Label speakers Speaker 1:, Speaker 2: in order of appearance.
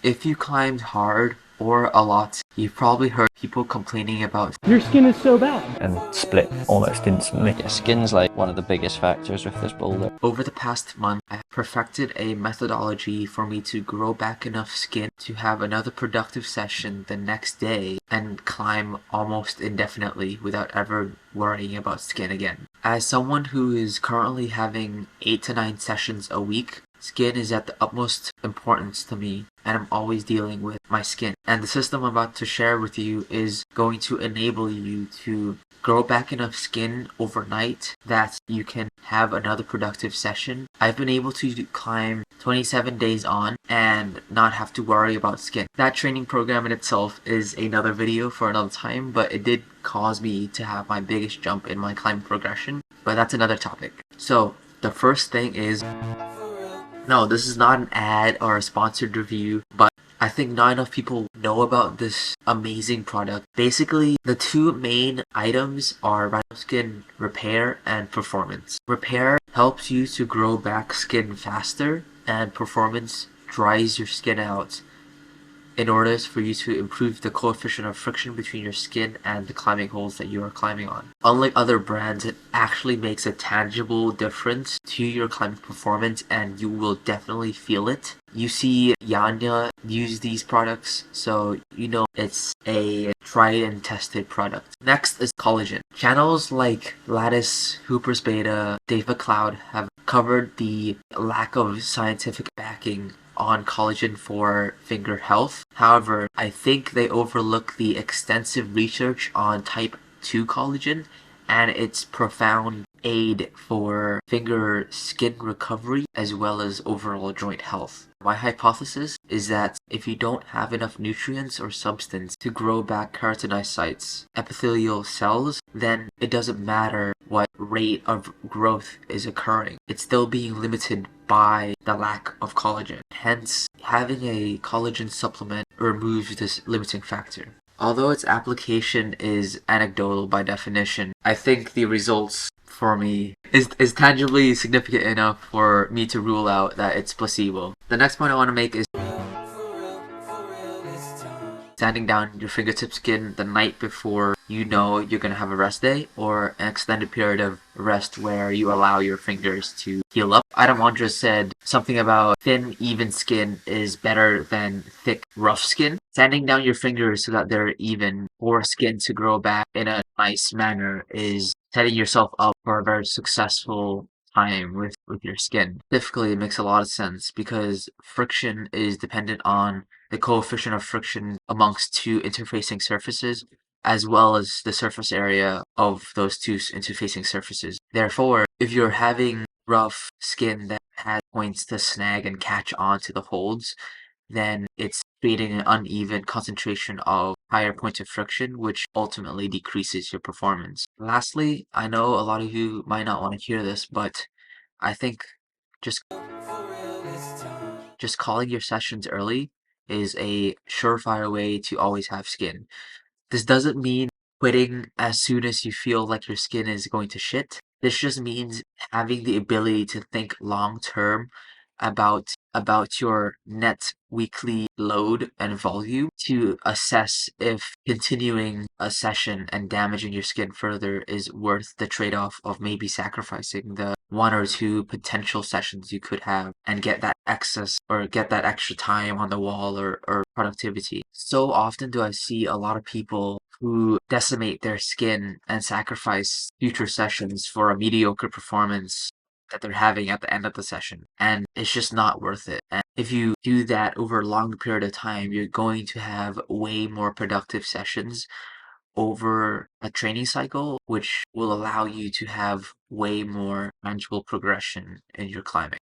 Speaker 1: If you climbed hard or a lot, you've probably heard people complaining about
Speaker 2: Your skin is so bad.
Speaker 3: And split almost instantly.
Speaker 4: Yeah, skin's like one of the biggest factors with this boulder.
Speaker 1: Over the past month, I have perfected a methodology for me to grow back enough skin to have another productive session the next day and climb almost indefinitely without ever worrying about skin again. As someone who is currently having 8 to 9 sessions a week, skin is at the utmost importance to me, and I'm always dealing with my skin. And the system I'm about to share with you is going to enable you to grow back enough skin overnight that you can have another productive session. I've been able to climb 27 days on and not have to worry about skin. That training program in itself is another video for another time, but it did cause me to have my biggest jump in my climbing progression, but that's another topic. So the first thing is, no, this is not an ad or a sponsored review, but I think not enough people know about this amazing product. Basically, the two main items are rhino skin repair and performance. Repair helps you to grow back skin faster, and performance dries your skin out in order for you to improve the coefficient of friction between your skin and the climbing holes that you are climbing on. Unlike other brands, it actually makes a tangible difference to your climbing performance, and you will definitely feel it. You see Yanya use these products, so you know it's a tried and tested product. Next is collagen. Channels like Lattice, Hooper's Beta, Dave McLeod have covered the lack of scientific backing on collagen for finger health. However, I think they overlook the extensive research on type 2 collagen and its profound aid for finger skin recovery as well as overall joint health. My hypothesis is that if you don't have enough nutrients or substance to grow back keratinocytes, epithelial cells, then it doesn't matter what rate of growth is occurring. It's still being limited by the lack of collagen. Hence, having a collagen supplement removes this limiting factor. Although its application is anecdotal by definition, I think the results for me is tangibly significant enough for me to rule out that it's placebo. The next point I want to make is sanding down your fingertip skin the night before you know you're going to have a rest day, or an extended period of rest where you allow your fingers to heal up. Adam Andres said something about thin, even skin is better than thick, rough skin. Sanding down your fingers so that they're even for skin to grow back in a nice manner is setting yourself up for a very successful time with your skin. Typically, it makes a lot of sense because friction is dependent on the coefficient of friction amongst two interfacing surfaces, as well as the surface area of those two interfacing surfaces. Therefore, if you're having rough skin that has points to snag and catch onto the holds, then it's creating an uneven concentration of higher points of friction, which ultimately decreases your performance. Lastly, I know a lot of you might not want to hear this, but I think just calling your sessions early is a surefire way to always have skin. This doesn't mean quitting as soon as you feel like your skin is going to shit. This just means having the ability to think long term about your net weekly load and volume to assess if continuing a session and damaging your skin further is worth the trade-off of maybe sacrificing the 1 or 2 potential sessions you could have and get that excess or get that extra time on the wall or productivity. So often do I see a lot of people who decimate their skin and sacrifice future sessions for a mediocre performance that they're having at the end of the session, and it's just not worth it. And if you do that over a long period of time, you're going to have way more productive sessions over a training cycle, which will allow you to have way more tangible progression in your climbing.